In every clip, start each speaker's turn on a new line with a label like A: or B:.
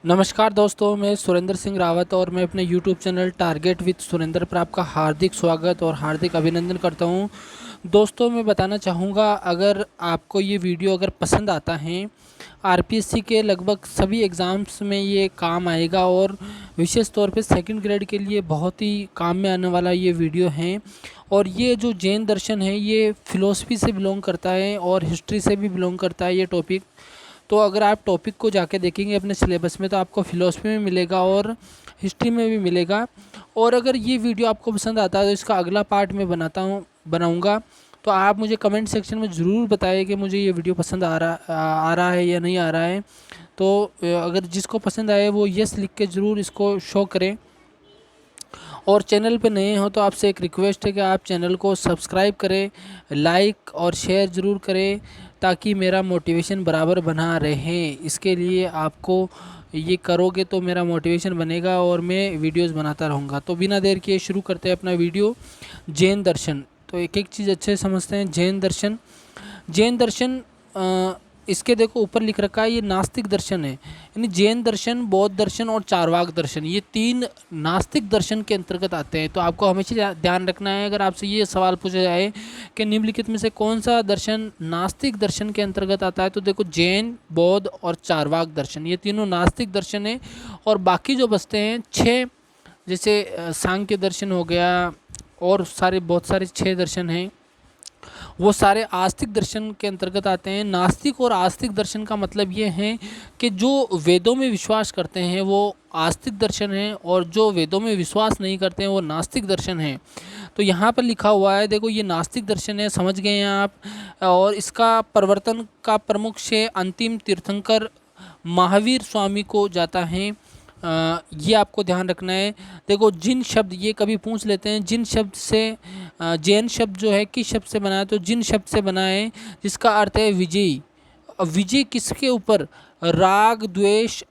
A: नमस्कार दोस्तों, मैं सुरेंद्र सिंह रावत और मैं अपने YouTube channel target with Surendra पर आपका हार्दिक स्वागत और हार्दिक अभिनंदन करता हूं। दोस्तों, मैं बताना चाहूँगा, अगर आपको ये वीडियो अगर पसंद आता है, आरपीएससी के लगभग सभी एग्ज़ाम्स में ये काम आएगा और विशेष तौर पे सेकंड ग्रेड के लिए बहुत ही काम में आने वाला ये वीडियो है। और ये जो जैन दर्शन है, ये फ़िलोसफी से बिलोंग करता है और हिस्ट्री से भी बिलोंग करता है ये टॉपिक। तो अगर आप टॉपिक को जाके देखेंगे अपने सिलेबस में, तो आपको फ़िलोसफी में मिलेगा और हिस्ट्री में भी मिलेगा। और अगर ये वीडियो आपको पसंद आता है तो इसका अगला पार्ट मैं बनाऊंगा। तो आप मुझे कमेंट सेक्शन में ज़रूर बताइए कि मुझे ये वीडियो पसंद आ रहा है या नहीं आ रहा है। तो अगर जिसको पसंद आए वो यस लिख के ज़रूर इसको शो करें। और चैनल पे नए हो तो आपसे एक रिक्वेस्ट है कि आप चैनल को सब्सक्राइब करें, लाइक और शेयर ज़रूर करें, ताकि मेरा मोटिवेशन बराबर बना रहे। इसके लिए आपको ये करोगे तो मेरा मोटिवेशन बनेगा और मैं वीडियोस बनाता रहूँगा। तो बिना देर किए शुरू करते हैं अपना वीडियो। जैन दर्शन, तो एक एक चीज़ अच्छे से समझते हैं। जैन दर्शन इसके देखो ऊपर लिख रखा है, ये नास्तिक दर्शन है। यानी जैन दर्शन, बौद्ध दर्शन और चारवाक दर्शन, ये तीन नास्तिक दर्शन के अंतर्गत आते हैं। तो आपको हमेशा ध्यान रखना है, अगर आपसे ये सवाल पूछा जाए कि निम्नलिखित में से कौन सा दर्शन नास्तिक दर्शन के अंतर्गत आता है, तो देखो जैन, बौद्ध और चारवाक दर्शन, ये तीनों नास्तिक दर्शन है। और बाकी जो बचते हैं छः, जैसे सांख्य दर्शन हो गया और बहुत सारे छः दर्शन हैं, वो सारे आस्तिक दर्शन के अंतर्गत आते हैं। नास्तिक और आस्तिक दर्शन का मतलब ये है कि जो वेदों में विश्वास करते हैं वो आस्तिक दर्शन है, और जो वेदों में विश्वास नहीं करते हैं वो नास्तिक दर्शन है। तो यहाँ पर लिखा हुआ है, देखो ये नास्तिक दर्शन है, समझ गए हैं आप। और इसका प्रवर्तन का प्रमुख श्रेय अंतिम तीर्थंकर महावीर स्वामी को जाता है। ये आपको ध्यान रखना है। देखो जिन शब्द, ये कभी पूछ लेते हैं, जिन शब्द से जैन शब्द जो है किस शब्द से बना है, तो जिन शब्द से बना है, जिसका अर्थ है विजयी। विजय किसके ऊपर? राग द्वेष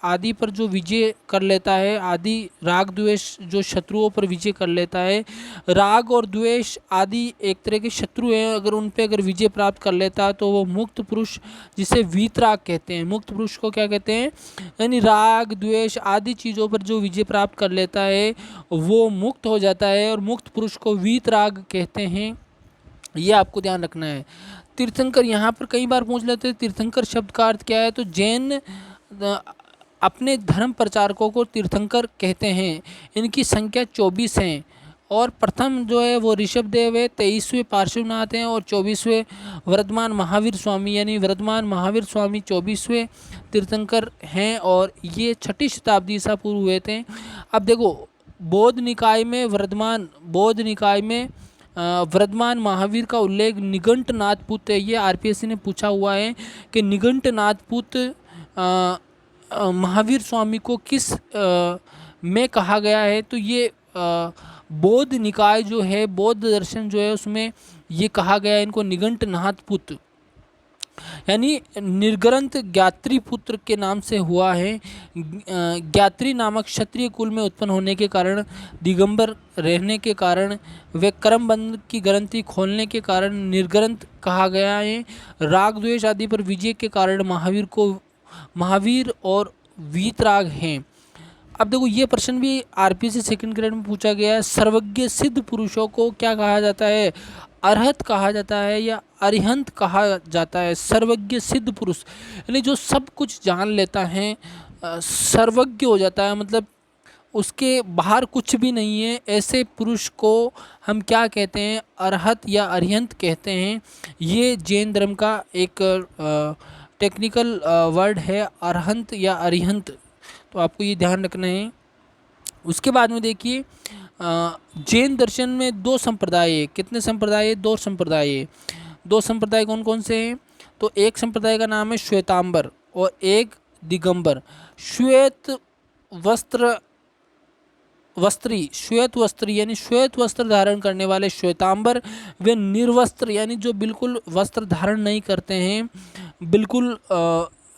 A: आदि पर जो विजय कर लेता है, आदि राग द्वेष जो शत्रुओं पर विजय कर लेता है। राग और द्वेष आदि एक तरह के शत्रु हैं, अगर उन पे अगर विजय प्राप्त कर लेता है तो वो मुक्त पुरुष, जिसे वीतराग कहते हैं। मुक्त पुरुष को क्या कहते हैं? यानी राग द्वेष आदि चीज़ों पर जो विजय प्राप्त कर लेता है वो मुक्त हो जाता है, और मुक्त पुरुष को वीतराग कहते हैं। ये आपको ध्यान रखना है। तीर्थंकर यहाँ पर कई बार पूछ लेते हैं, तीर्थंकर शब्द का अर्थ क्या है? तो जैन अपने धर्म प्रचारकों को तीर्थंकर कहते हैं। इनकी संख्या 24 हैं, और प्रथम जो है वो ऋषभदेव है, 23वें पार्श्वनाथ हैं और 24वें वर्धमान महावीर स्वामी, यानी वर्धमान महावीर स्वामी 24वें तीर्थंकर हैं, और ये 6ठी शताब्दी ईसा पूर्व हुए थे। अब देखो बौद्ध निकाय में वर्धमान महावीर का उल्लेख निगंटनाथ पुत्र है। ये आरपीएससी ने पूछा हुआ है कि निगंटनाथ पुत्र महावीर स्वामी को किस में कहा गया है? तो ये बौद्ध निकाय जो है, बौद्ध दर्शन जो है, उसमें ये कहा गया है इनको निगंटनाथ पुत्र, यानी निर्ग्रंथ ज्ञात्री पुत्र के नाम से हुआ है। ज्ञात्री नामक क्षत्रिय कुल में उत्पन्न होने के कारण, दिगंबर रहने के कारण, वे कर्मबंध की ग्रंथि खोलने के कारण निर्ग्रंथ कहा गया है। राग द्वेष आदि पर विजय के कारण महावीर और वीतराग हैं। अब देखो ये प्रश्न भी आरपीएससी सेकंड ग्रेड में पूछा गया है। सर्वज्ञ सिद्ध पुरुषों को क्या कहा जाता है? अरहत कहा जाता है या अरिहंत कहा जाता है? सर्वज्ञ सिद्ध पुरुष यानी जो सब कुछ जान लेता है, सर्वज्ञ हो जाता है, मतलब उसके बाहर कुछ भी नहीं है, ऐसे पुरुष को हम क्या कहते हैं? अरहत या अरिहंत कहते हैं। ये जैन धर्म का एक टेक्निकल वर्ड है, अरहंत या अरिहंत। तो आपको ये ध्यान रखना है। उसके बाद में देखिए, जैन दर्शन में दो संप्रदाय है। कितने संप्रदाय है? दो संप्रदाय है। दो संप्रदाय कौन कौन से हैं? तो एक संप्रदाय का नाम है श्वेतांबर और एक दिगंबर। श्वेत वस्त्री यानी श्वेत वस्त्र धारण करने वाले श्वेतांबर, वे निर्वस्त्र यानी जो बिल्कुल वस्त्र धारण नहीं करते हैं, बिल्कुल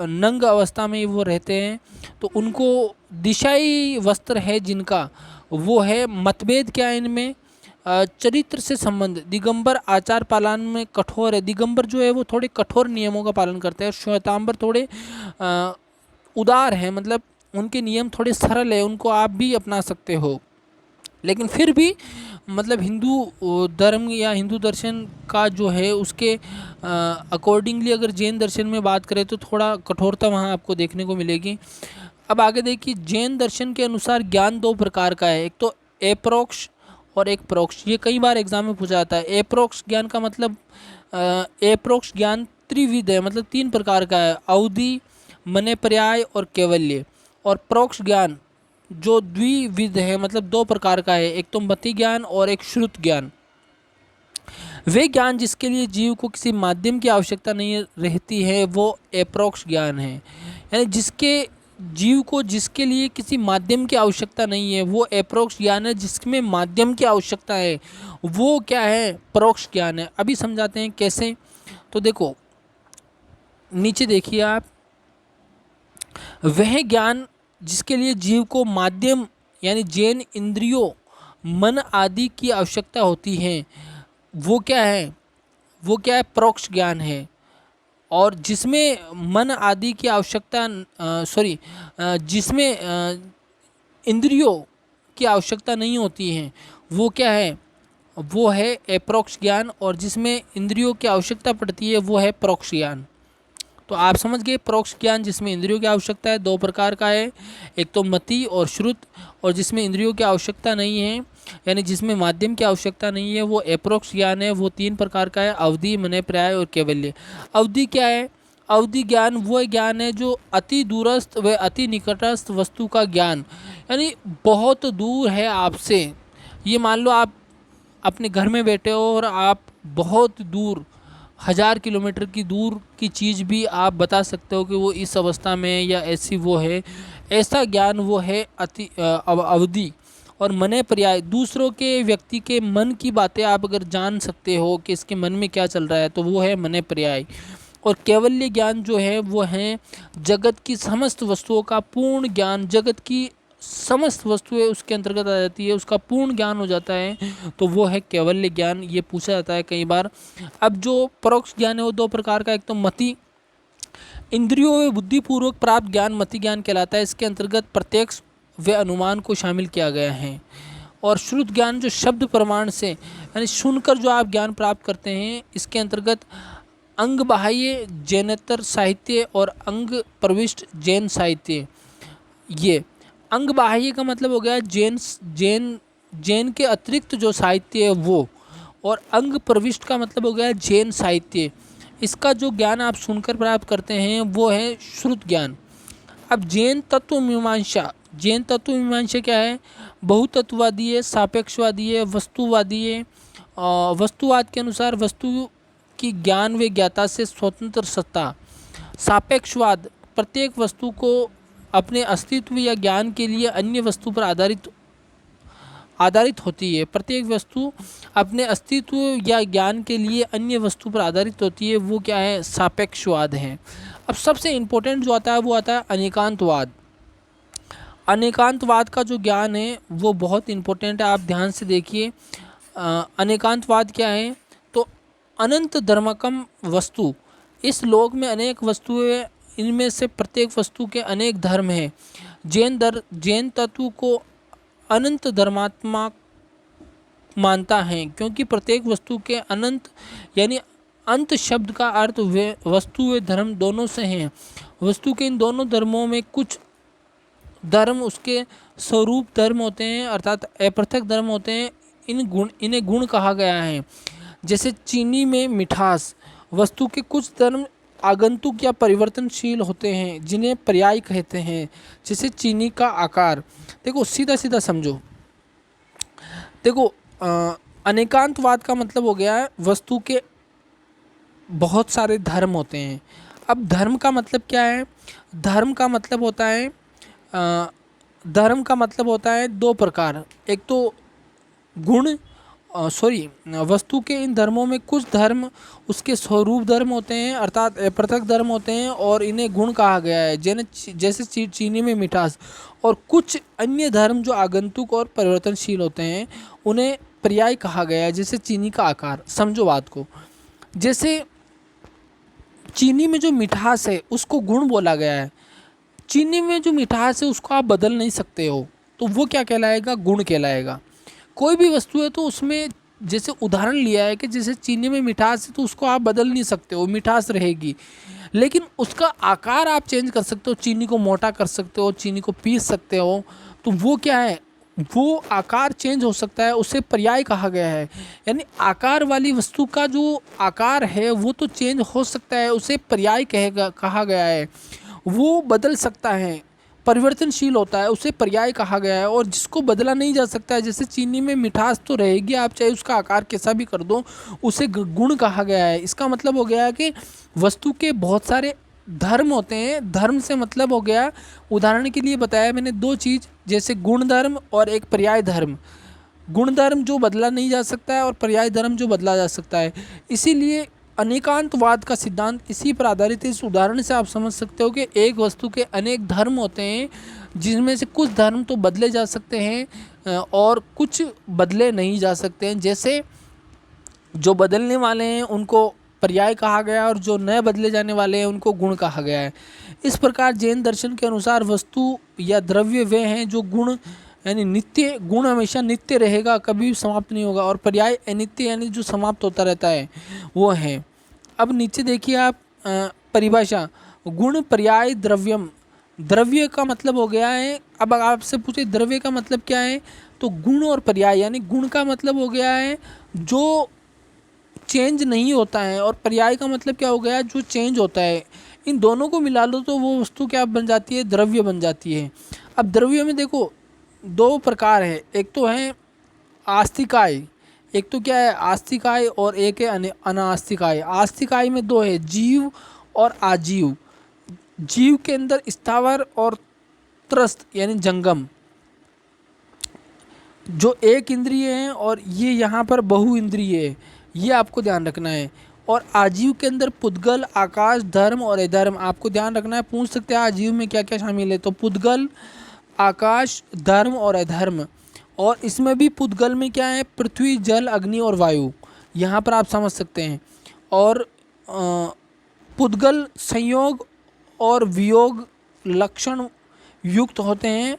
A: नंग अवस्था में वो रहते हैं, तो उनको दिशाई वस्त्र है जिनका, वो है। मतभेद क्या है इनमें? चरित्र से संबंध। दिगंबर आचार पालन में कठोर है। दिगंबर जो है वो थोड़े कठोर नियमों का पालन करते हैं। श्वेतांबर थोड़े उदार हैं, मतलब उनके नियम थोड़े सरल है, उनको आप भी अपना सकते हो। लेकिन फिर भी मतलब हिंदू धर्म या हिंदू दर्शन का जो है उसके अकॉर्डिंगली अगर जैन दर्शन में बात करें तो थोड़ा कठोरता वहाँ आपको देखने को मिलेगी। अब आगे देखिए, जैन दर्शन के अनुसार ज्ञान दो प्रकार का है, एक तो एप्रोक्ष और एक प्रोक्ष। ये कई बार एग्जाम में पूछा जाता है। एप्रोक्ष ज्ञान का मतलब एप्रोक्ष ज्ञान त्रिविध है, मतलब तीन प्रकार का है, अवधि, मनेपर्याय और कैवल्य। और प्रोक्ष ज्ञान जो द्विविध है, मतलब दो प्रकार का है, एक तो मति ज्ञान और एक श्रुत ज्ञान। वे ज्ञान जिसके लिए जीव को किसी माध्यम की आवश्यकता नहीं रहती है वो एप्रोक्ष ज्ञान है। यानी जिसके जीव को जिसके लिए किसी माध्यम की आवश्यकता नहीं है वो एप्रोक्ष ज्ञान है, जिसमें माध्यम की आवश्यकता है वो क्या है, परोक्ष ज्ञान है। अभी समझाते हैं कैसे। तो देखो नीचे देखिए आप, वह ज्ञान जिसके लिए जीव को माध्यम यानी जैन इंद्रियों, मन आदि की आवश्यकता होती है वो क्या है, वो क्या है, परोक्ष ज्ञान है। और जिसमें मन आदि की आवश्यकता जिसमें इंद्रियों की आवश्यकता नहीं होती है वो क्या है, वो है एप्रोक्ष ज्ञान। और जिसमें इंद्रियों की आवश्यकता पड़ती है वो है परोक्ष ज्ञान। तो आप समझ गए, परोक्ष ज्ञान जिसमें इंद्रियों की आवश्यकता है दो प्रकार का है, एक तो मति और श्रुत, और जिसमें इंद्रियों की आवश्यकता नहीं है यानी जिसमें माध्यम की आवश्यकता नहीं है वो एप्रोक्ष ज्ञान है, वो तीन प्रकार का है, अवधि, मनेपर्याय और कैवल्य। अवधि क्या है, अवधि ज्ञान वो ज्ञान है जो अति दूरस्थ व अति निकटस्थ वस्तु का ज्ञान, यानी बहुत दूर है आपसे। ये मान लो आप अपने घर में बैठे हो और आप बहुत दूर 1000 किलोमीटर की दूर की चीज़ भी आप बता सकते हो कि वो इस अवस्था में या ऐसी वो है, ऐसा ज्ञान वो है अवधि। और मने पर्याय, दूसरों के व्यक्ति के मन की बातें आप अगर जान सकते हो कि इसके मन में क्या चल रहा है तो वो है मने पर्याय। और कैवल्य ज्ञान जो है वो है जगत की समस्त वस्तुओं का पूर्ण ज्ञान, जगत की समस्त वस्तुएं उसके अंतर्गत आ जाती है, उसका पूर्ण ज्ञान हो जाता है, तो वो है कैवल्य ज्ञान। ये पूछा जाता है कई बार। अब जो परोक्ष ज्ञान है वो दो प्रकार का, एक तो मति, इंद्रियों व बुद्धिपूर्वक प्राप्त ज्ञान मति ज्ञान कहलाता है। इसके अंतर्गत प्रत्यक्ष व अनुमान को शामिल किया गया है। और श्रुत ज्ञान जो शब्द प्रमाण से यानी सुनकर जो आप ज्ञान प्राप्त करते हैं, इसके अंतर्गत अंग बाह्य जैनेतर साहित्य और अंग प्रविष्ट जैन साहित्य। ये अंग बाह्य का मतलब हो गया जैन के अतिरिक्त जो साहित्य है वो, और अंग प्रविष्ट का मतलब हो गया जैन साहित्य। इसका जो ज्ञान आप सुनकर प्राप्त करते हैं वो है श्रुत ज्ञान। अब जैन तत्व मीमांसा, जैन तत्व मीमांसा क्या है, बहुतत्ववादी है, सापेक्षवादी है, वस्तुवादी है। वस्तुवाद के अनुसार वस्तु की ज्ञान व ज्ञाता से स्वतंत्र सत्ता। सापेक्षवाद, प्रत्येक वस्तु को अपने अस्तित्व या ज्ञान के लिए अन्य वस्तु पर आधारित होती है। प्रत्येक वस्तु अपने अस्तित्व या ज्ञान के लिए अन्य वस्तु पर आधारित होती है, वो क्या है, सापेक्षवाद है। अब सबसे इम्पोर्टेंट जो आता है वो आता है अनेकांतवाद। अनेकांतवाद का जो ज्ञान है वो बहुत इम्पोर्टेंट है, आप ध्यान से देखिए। अनेकांतवाद क्या है, तो अनंत धर्मकम वस्तु, इस लोक में अनेक वस्तुएं, इनमें से प्रत्येक वस्तु के अनेक धर्म हैं। जैन तत्व को अनंत धर्मात्मा मानता है, क्योंकि प्रत्येक वस्तु के अनंत यानी अंत शब्द का अर्थ वस्तु व धर्म दोनों से हैं। वस्तु के इन दोनों धर्मों में कुछ धर्म उसके स्वरूप धर्म होते हैं, अर्थात अपृथक धर्म होते हैं। इन्हें गुण कहा गया है। जैसे चीनी में मिठास, वस्तु के कुछ धर्म आगंतुक या परिवर्तनशील होते हैं जिन्हें पर्याय कहते हैं, जैसे चीनी का आकार। देखो सीधा सीधा समझो, देखो अनेकांतवाद का मतलब हो गया है वस्तु के बहुत सारे धर्म होते हैं। अब धर्म का मतलब क्या है, धर्म का मतलब होता है दो प्रकार, एक तो गुण वस्तु के इन धर्मों में कुछ धर्म उसके स्वरूप धर्म होते हैं, अर्थात अपृथक धर्म होते हैं, और इन्हें गुण कहा गया है, जैसे चीनी में मिठास। और कुछ अन्य धर्म जो आगंतुक और परिवर्तनशील होते हैं उन्हें पर्याय कहा गया है, जैसे चीनी का आकार। समझो बात को, जैसे चीनी में जो मिठास है उसको गुण बोला गया है, चीनी में जो मिठास है उसको आप बदल नहीं सकते हो, तो वो क्या कहलाएगा, गुण कहलाएगा। कोई भी वस्तु है तो उसमें जैसे उदाहरण लिया है कि जैसे चीनी में मिठास है तो उसको आप बदल नहीं सकते हो, मिठास रहेगी, लेकिन उसका आकार आप चेंज कर सकते हो, चीनी को मोटा कर सकते हो, चीनी को पीस सकते हो। तो वो क्या है, वो आकार चेंज हो सकता है, उसे पर्याय कहा गया है। यानी आकार वाली वस्तु का जो आकार है वो तो चेंज हो सकता है, उसे पर्याय कहा गया है। वो बदल सकता है, परिवर्तनशील होता है, उसे पर्याय कहा गया है। और जिसको बदला नहीं जा सकता है, जैसे चीनी में मिठास तो रहेगी, आप चाहे उसका आकार कैसा भी कर दो, उसे गुण कहा गया है। इसका मतलब हो गया है कि वस्तु के बहुत सारे धर्म होते हैं। धर्म से मतलब हो गया, उदाहरण के लिए बताया मैंने दो चीज़, जैसे गुण धर्म और एक पर्याय धर्म। गुण धर्म जो बदला नहीं जा सकता है और पर्याय धर्म जो बदला जा सकता है। इसीलिए अनेकांतवाद का सिद्धांत इसी पर आधारित है। इस उदाहरण से आप समझ सकते हो कि एक वस्तु के अनेक धर्म होते हैं, जिनमें से कुछ धर्म तो बदले जा सकते हैं और कुछ बदले नहीं जा सकते हैं। जैसे जो बदलने वाले हैं उनको पर्याय कहा गया और जो नए बदले जाने वाले हैं उनको गुण कहा गया है। इस प्रकार जैन दर्शन के अनुसार वस्तु या द्रव्य वे हैं जो गुण यानी नित्य, गुण हमेशा नित्य रहेगा, कभी भी समाप्त नहीं होगा, और पर्याय अनित्य यानी जो समाप्त होता रहता है वो है। अब नीचे देखिए आप परिभाषा, गुण पर्याय द्रव्यम। द्रव्य का मतलब हो गया है, अब आपसे पूछे द्रव्य का मतलब क्या है, तो गुण और पर्याय, यानी गुण का मतलब हो गया है जो चेंज नहीं होता है, और पर्याय का मतलब क्या हो गया, जो चेंज होता है। इन दोनों को मिला लो तो वो वस्तु क्या बन जाती है, द्रव्य बन जाती है। अब द्रव्य में देखो दो प्रकार है, एक तो है आस्तिकाय, एक तो क्या है आस्तिकाय, और एक है अनास्तिकाय। आस्तिकाय में दो है, जीव और आजीव। जीव के अंदर स्थावर और त्रस्त यानी जंगम, जो एक इंद्रिय है, और ये यहाँ पर बहु इंद्रिय है, ये आपको ध्यान रखना है। और आजीव के अंदर पुद्गल, आकाश, धर्म और अधर्म आपको ध्यान रखना है। पूछ सकते हैं आजीव में क्या क्या शामिल है, तो पुद्गल, आकाश, धर्म और अधर्म। और इसमें भी पुद्गल में क्या है, पृथ्वी, जल, अग्नि और वायु, यहाँ पर आप समझ सकते हैं। और पुद्गल संयोग और वियोग लक्षण युक्त होते हैं।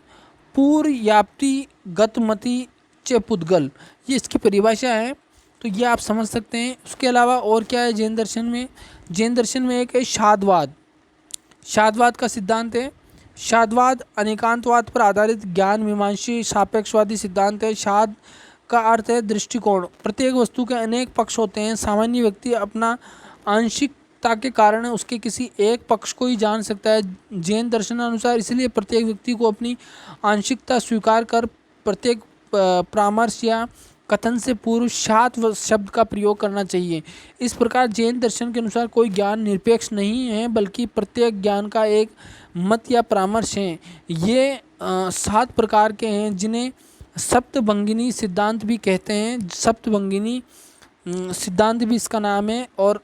A: पूर्व याप्ति गतमति च पुद्गल, ये इसकी परिभाषा है, तो ये आप समझ सकते हैं। उसके अलावा और क्या है जैन दर्शन में, जैन दर्शन में एक है शादवाद। शादवाद का सिद्धांत है। शादवाद अनेकांतवाद पर आधारित ज्ञान मीमांसी सापेक्षवादी सिद्धांत है। शाद का अर्थ है दृष्टिकोण। प्रत्येक वस्तु के अनेक पक्ष होते हैं। सामान्य व्यक्ति अपना आंशिकता के कारण उसके किसी एक पक्ष को ही जान सकता है। जैन दर्शनानुसार इसलिए प्रत्येक व्यक्ति को अपनी आंशिकता स्वीकार कर प्रत्येक परामर्श या कथन से पूर्व शाद शब्द का प्रयोग करना चाहिए। इस प्रकार जैन दर्शन के अनुसार कोई ज्ञान निरपेक्ष नहीं है, बल्कि प्रत्येक ज्ञान का एक मत या परामर्श है। ये 7 प्रकार के हैं, जिन्हें सप्तभंगिनी सिद्धांत भी कहते हैं। सप्तभंगिनी सिद्धांत भी इसका नाम है, और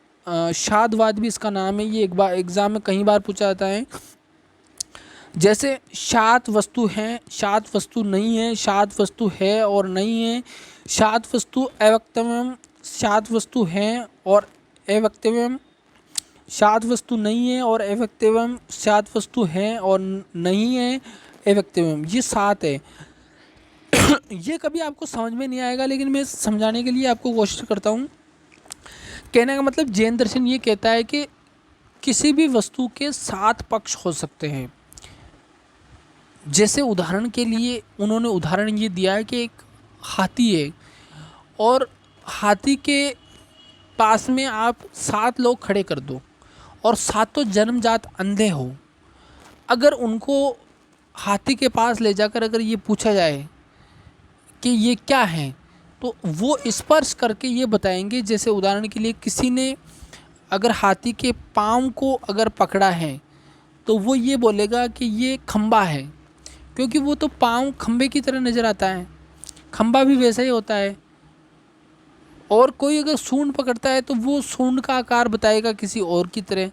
A: शादवाद भी इसका नाम है। ये एक बार एग्जाम में कई बार पूछा जाता है। जैसे शाद वस्तु है, शाद वस्तु नहीं है, शाद वस्तु है और नहीं है, शाद वस्तु अवक्तव्यम, शाद वस्तु है और अवक्तव्यम, शाद वस्तु नहीं है और अवक्तव्यम, शाद वस्तु है और नहीं है अवक्तव्यम। ये 7 है। ये कभी आपको समझ में नहीं आएगा, लेकिन मैं समझाने के लिए आपको कोशिश करता हूँ। कहने का मतलब जैन दर्शन ये कहता है कि किसी भी वस्तु के 7 पक्ष हो सकते हैं। जैसे उदाहरण के लिए उन्होंने उदाहरण ये दिया है कि एक हाथी है, और हाथी के पास में आप 7 लोग खड़े कर दो, और 7 जन्मजात अंधे हो। अगर उनको हाथी के पास ले जाकर अगर ये पूछा जाए कि ये क्या है, तो वो स्पर्श करके ये बताएंगे। जैसे उदाहरण के लिए किसी ने अगर हाथी के पाँव को अगर पकड़ा है, तो वो ये बोलेगा कि ये खंबा है, क्योंकि वो तो पाँव खंबे की तरह नज़र आता है, खंबा भी वैसा ही होता है। और कोई अगर सूंड पकड़ता है तो वो सूंड का आकार बताएगा किसी और की तरह।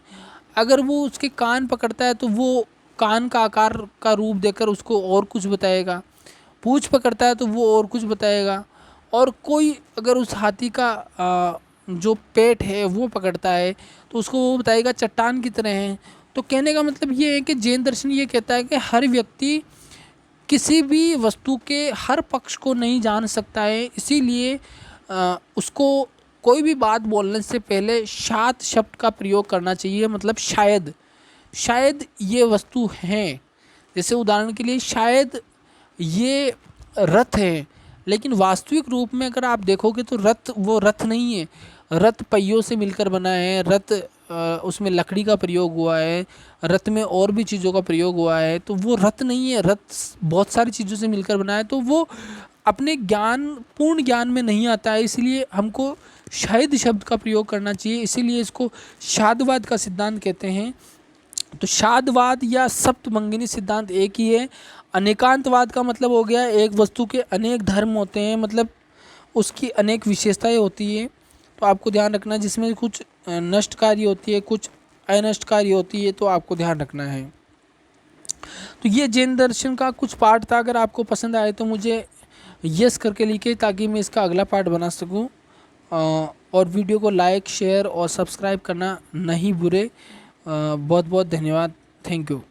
A: अगर वो उसके कान पकड़ता है तो वो कान का आकार का रूप देकर उसको और कुछ बताएगा। पूँछ पकड़ता है तो वो और कुछ बताएगा। और कोई अगर उस हाथी का जो पेट है वो पकड़ता है तो उसको वो बताएगा चट्टान की तरह है। तो कहने का मतलब ये है कि जैन दर्शन ये कहता है कि हर व्यक्ति किसी भी वस्तु के हर पक्ष को नहीं जान सकता है, इसीलिए उसको कोई भी बात बोलने से पहले शायद शब्द का प्रयोग करना चाहिए। मतलब शायद ये वस्तु है, जैसे उदाहरण के लिए शायद ये रथ है, लेकिन वास्तविक रूप में अगर आप देखोगे तो रथ वो रथ नहीं है। रथ पहियों से मिलकर बना है, रथ उसमें लकड़ी का प्रयोग हुआ है, रथ में और भी चीज़ों का प्रयोग हुआ है, तो वो रथ नहीं है। रथ बहुत सारी चीज़ों से मिलकर बना है, तो वो अपने पूर्ण ज्ञान में नहीं आता है, इसलिए हमको शायद शब्द का प्रयोग करना चाहिए। इसीलिए इसको शादवाद का सिद्धांत कहते हैं। तो शादवाद या सप्तमंगिनी सिद्धांत एक ही है। अनेकांतवाद का मतलब हो गया एक वस्तु के अनेक धर्म होते हैं, मतलब उसकी अनेक विशेषताएं होती है। तो आपको ध्यान रखना, जिसमें कुछ नष्टकारी होती है, कुछ अनष्टकारी होती है, तो आपको ध्यान रखना है। तो ये जैन दर्शन का कुछ पार्ट था। अगर आपको पसंद आए तो मुझे यस करके लिखे, ताकि मैं इसका अगला पार्ट बना सकूं। और वीडियो को लाइक, शेयर और सब्सक्राइब करना नहीं भूले। बहुत बहुत धन्यवाद। Thank you.